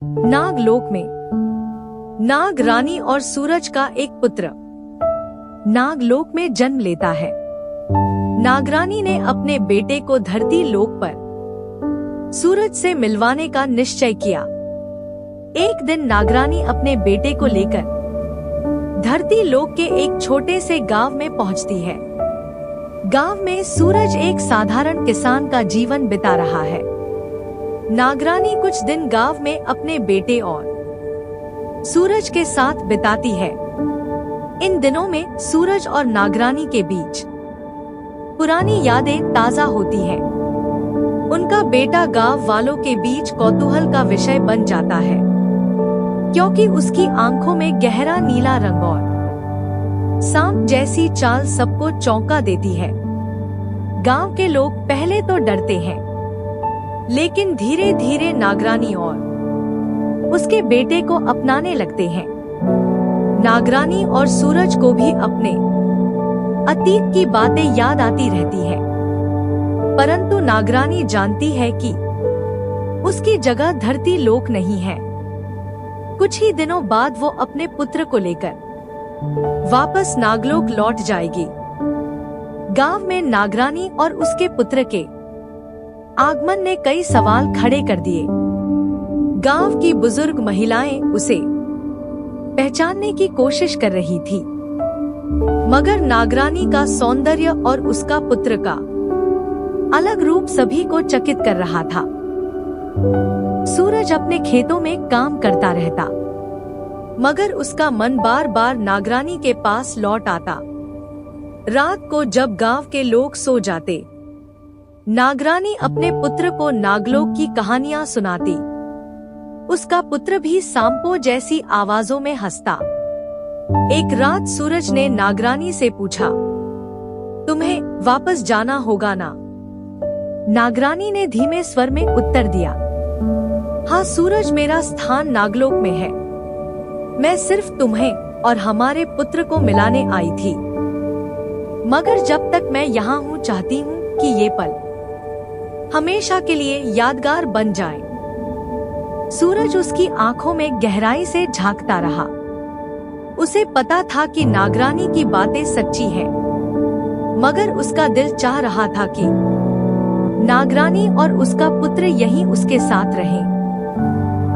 नागलोक में नाग रानी और सूरज का एक पुत्र नागलोक में जन्म लेता है। नागरानी ने अपने बेटे को धरती लोक पर सूरज से मिलवाने का निश्चय किया। एक दिन नागरानी अपने बेटे को लेकर धरती लोक के एक छोटे से गांव में पहुंचती है। गांव में सूरज एक साधारण किसान का जीवन बिता रहा है। नागरानी कुछ दिन गांव में अपने बेटे और सूरज के साथ बिताती है। इन दिनों में सूरज और नागरानी के बीच पुरानी यादें ताजा होती हैं। उनका बेटा गांव वालों के बीच कौतूहल का विषय बन जाता है, क्योंकि उसकी आंखों में गहरा नीला रंग और सांप जैसी चाल सबको चौंका देती है। गांव के लोग पहले तो डरते हैं, लेकिन धीरे धीरे नागरानी और उसके बेटे को अपनाने लगते हैं। नागरानी और सूरज को भी अपने अतीत की बातें याद आती रहती है, परंतु नागरानी जानती है कि उसकी जगह धरती लोक नहीं है। कुछ ही दिनों बाद वो अपने पुत्र को लेकर वापस नागलोक लौट जाएगी। गांव में नागरानी और उसके पुत्र के आगमन ने कई सवाल खड़े कर दिए। गांव की बुजुर्ग महिलाएं उसे पहचानने की कोशिश कर रही थी, मगर नागरानी का सौंदर्य और उसका पुत्र का अलग रूप सभी को चकित कर रहा था। सूरज अपने खेतों में काम करता रहता, मगर उसका मन बार बार नागरानी के पास लौट आता। रात को जब गांव के लोग सो जाते, नागरानी अपने पुत्र को नागलोक की कहानियां सुनाती। उसका पुत्र भी सांपों जैसी आवाजों में हंसता। एक रात सूरज ने नागरानी से पूछा, तुम्हें वापस जाना होगा ना? नागरानी ने धीमे स्वर में उत्तर दिया, हाँ सूरज, मेरा स्थान नागलोक में है। मैं सिर्फ तुम्हें और हमारे पुत्र को मिलाने आई थी, मगर जब तक मैं यहाँ हूँ चाहती हूँ कि ये पल हमेशा के लिए यादगार बन जाए। सूरज उसकी आंखों में गहराई से झांकता रहा। उसे पता था कि नागरानी की बातें सच्ची हैं, मगर उसका दिल चाह रहा था कि नागरानी और उसका पुत्र यहीं उसके साथ रहे।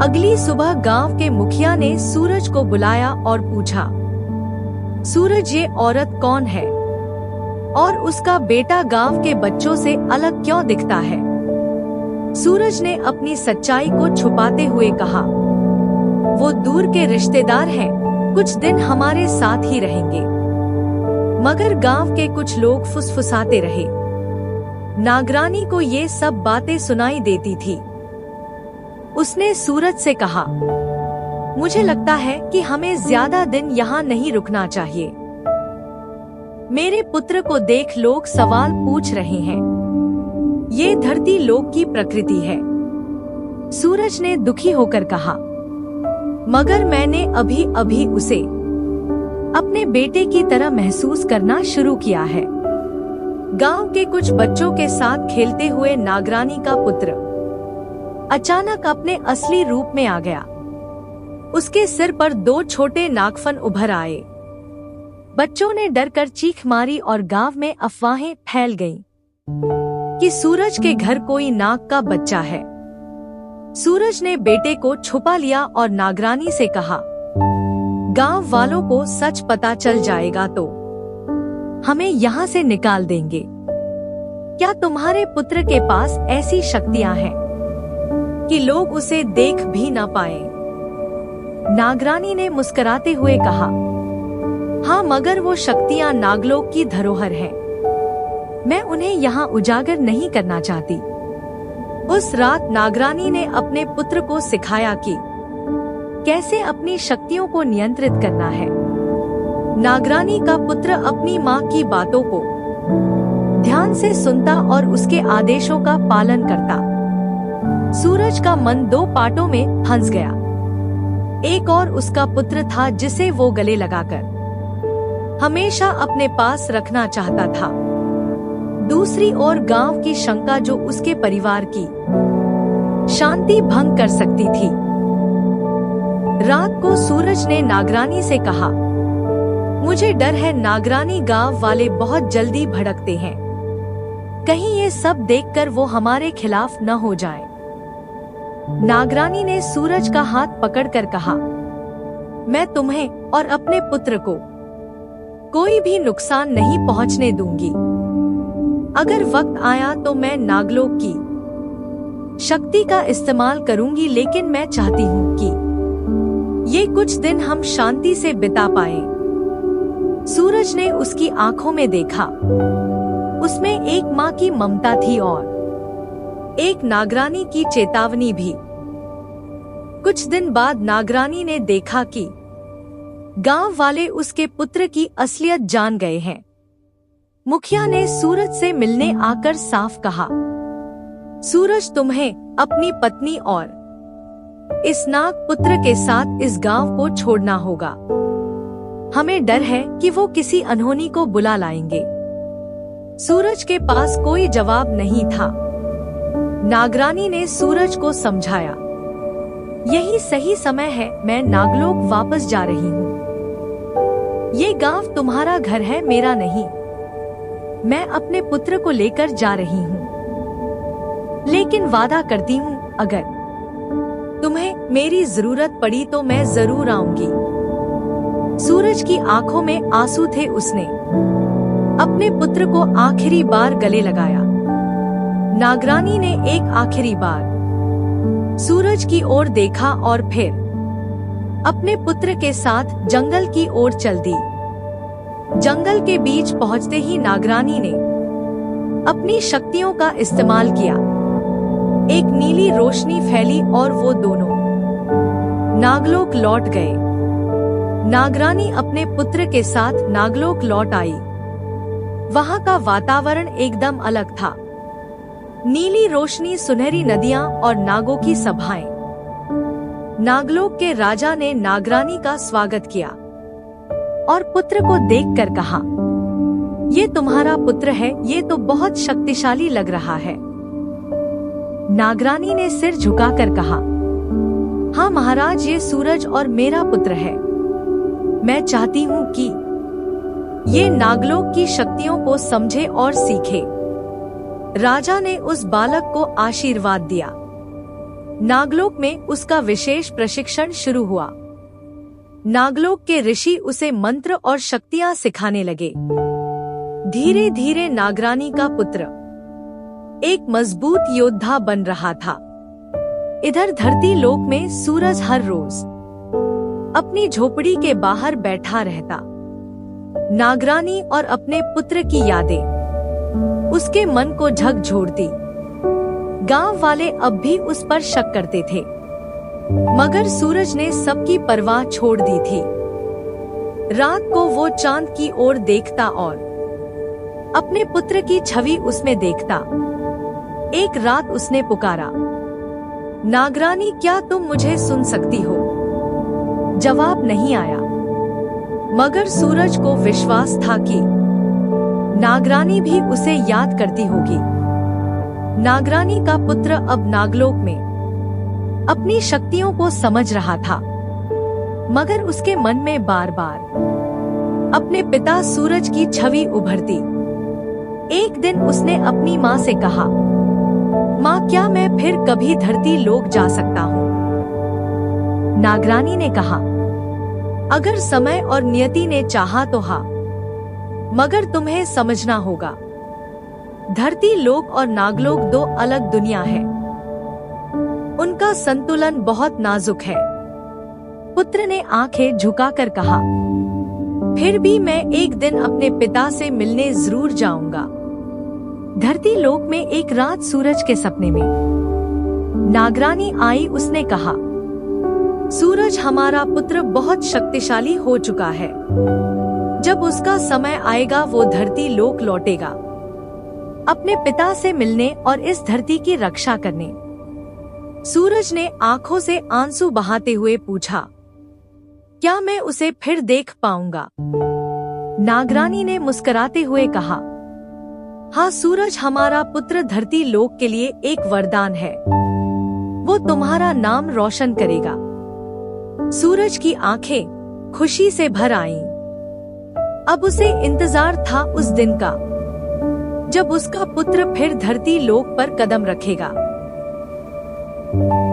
अगली सुबह गांव के मुखिया ने सूरज को बुलाया और पूछा, सूरज, ये औरत कौन है और उसका बेटा गांव के बच्चों से अलग क्यों दिखता है? सूरज ने अपनी सच्चाई को छुपाते हुए कहा, वो दूर के रिश्तेदार हैं, कुछ दिन हमारे साथ ही रहेंगे। मगर गांव के कुछ लोग फुसफुसाते रहे। नागरानी को ये सब बातें सुनाई देती थी। उसने सूरज से कहा, मुझे लगता है कि हमें ज्यादा दिन यहाँ नहीं रुकना चाहिए। मेरे पुत्र को देख लोग सवाल पूछ रहे हैं। ये धरती लोक की प्रकृति है। सूरज ने दुखी होकर कहा, मगर मैंने अभी अभी उसे अपने बेटे की तरह महसूस करना शुरू किया है। गांव के कुछ बच्चों के साथ खेलते हुए नागरानी का पुत्र अचानक अपने असली रूप में आ गया। उसके सिर पर 2 छोटे नागफन उभर आए। बच्चों ने डरकर चीख मारी और गांव में अफवाहें फैल गईं कि सूरज के घर कोई नाग का बच्चा है। सूरज ने बेटे को छुपा लिया और नागरानी से कहा, गांव वालों को सच पता चल जाएगा तो हमें यहाँ से निकाल देंगे। क्या तुम्हारे पुत्र के पास ऐसी शक्तियाँ हैं कि लोग उसे देख भी ना पाए? नागरानी ने मुस्कुराते हुए कहा, हाँ, मगर वो शक्तियाँ नागलोक की धरोहर हैं। मैं उन्हें यहाँ उजागर नहीं करना चाहती। उस रात नागरानी ने अपने पुत्र को सिखाया कि कैसे अपनी शक्तियों को नियंत्रित करना है। नागरानी का पुत्र अपनी माँ की बातों को ध्यान से सुनता और उसके आदेशों का पालन करता। सूरज का मन 2 पार्टों में फंस गया। एक और उसका पुत्र था जिसे वो गले लगाकर हमेशा अपने पास रखना चाहता था। दूसरी ओर गांव की शंका जो उसके परिवार की शांति भंग कर सकती थी। रात को सूरज ने नागरानी से कहा, मुझे डर है नागरानी, गांव वाले बहुत जल्दी भड़कते हैं, कहीं ये सब देखकर वो हमारे खिलाफ न हो जाए। नागरानी ने सूरज का हाथ पकड़कर कहा, मैं तुम्हें और अपने पुत्र को कोई भी नुकसान नहीं पहुंचने दूंगी। अगर वक्त आया तो मैं नागलोक की शक्ति का इस्तेमाल करूंगी, लेकिन मैं चाहती हूँ कि ये कुछ दिन हम शांति से बिता पाएं। सूरज ने उसकी आंखों में देखा, उसमें एक माँ की ममता थी और एक नागरानी की चेतावनी भी। कुछ दिन बाद नागरानी ने देखा कि गांव वाले उसके पुत्र की असलियत जान गए हैं। मुखिया ने सूरज से मिलने आकर साफ कहा, सूरज तुम्हें, अपनी पत्नी और इस नाग पुत्र के साथ इस गांव को छोड़ना होगा। हमें डर है कि वो किसी अनहोनी को बुला लाएंगे। सूरज के पास कोई जवाब नहीं था। नागरानी ने सूरज को समझाया, यही सही समय है, मैं नागलोक वापस जा रही हूँ। ये गांव तुम्हारा घर है, मेरा नहीं। मैं अपने पुत्र को लेकर जा रही हूँ, लेकिन वादा करती हूँ अगर तुम्हें मेरी जरूरत पड़ी तो मैं जरूर आऊंगी। सूरज की आंखों में आंसू थे। उसने अपने पुत्र को आखिरी बार गले लगाया। नागरानी ने एक आखिरी बार सूरज की ओर देखा और फिर अपने पुत्र के साथ जंगल की ओर चल दी। जंगल के बीच पहुंचते ही नागरानी ने अपनी शक्तियों का इस्तेमाल किया। एक नीली रोशनी फैली और वो दोनों नागलोक लौट गए। नागरानी अपने पुत्र के साथ नागलोक लौट आई। वहां का वातावरण एकदम अलग था। नीली रोशनी, सुनहरी नदियां और नागों की सभाएं। नागलोक के राजा ने नागरानी का स्वागत किया और पुत्र को देखकर कहा, ये तुम्हारा पुत्र है, ये तो बहुत शक्तिशाली लग रहा है। नागरानी ने सिर झुकाकर कहा, हाँ महाराज, ये सूरज और मेरा पुत्र है। मैं चाहती हूँ कि ये नागलोक की शक्तियों को समझे और सीखे। राजा ने उस बालक को आशीर्वाद दिया। नागलोक में उसका विशेष प्रशिक्षण शुरू हुआ। नागलोक के ऋषि उसे मंत्र और शक्तियां सिखाने लगे। धीरे धीरे नागरानी का पुत्र एक मजबूत योद्धा बन रहा था। इधर धरती लोक में सूरज हर रोज अपनी झोपड़ी के बाहर बैठा रहता। नागरानी और अपने पुत्र की यादें उसके मन को झकझोरती। गांव वाले अब भी उस पर शक करते थे, मगर सूरज ने सबकी परवाह छोड़ दी थी। रात को वो चांद की ओर देखता और अपने पुत्र की छवि उसमें देखता। एक रात उसने पुकारा, नागरानी, क्या तुम मुझे सुन सकती हो? जवाब नहीं आया, मगर सूरज को विश्वास था कि नागरानी भी उसे याद करती होगी। नागरानी का पुत्र अब नागलोक में अपनी शक्तियों को समझ रहा था, मगर उसके मन में बार बार अपने पिता सूरज की छवि उभरती। एक दिन उसने अपनी माँ से कहा, माँ, क्या मैं फिर कभी धरती लोक जा सकता हूँ? नागरानी ने कहा, अगर समय और नियति ने चाहा तो हाँ, मगर तुम्हें समझना होगा, धरती लोक और नागलोक दो अलग दुनिया है। उनका संतुलन बहुत नाजुक है। पुत्र ने आंखें झुकाकर कहा, फिर भी मैं एक दिन अपने पिता से मिलने जरूर जाऊंगा। धरती लोक में एक रात सूरज के सपने में नागरानी आई। उसने कहा, सूरज, हमारा पुत्र बहुत शक्तिशाली हो चुका है। जब उसका समय आएगा वो धरती लोक लौटेगा, अपने पिता से मिलने और इस धरती की रक्षा करने। सूरज ने आंखों से आंसू बहाते हुए पूछा, क्या मैं उसे फिर देख पाऊंगा? नागरानी ने मुस्कुराते हुए कहा, हाँ सूरज, हमारा पुत्र धरती लोक के लिए एक वरदान है। वो तुम्हारा नाम रोशन करेगा। सूरज की आंखें खुशी से भर आईं। अब उसे इंतजार था उस दिन का, जब उसका पुत्र फिर धरती लोक पर कदम रखेगा।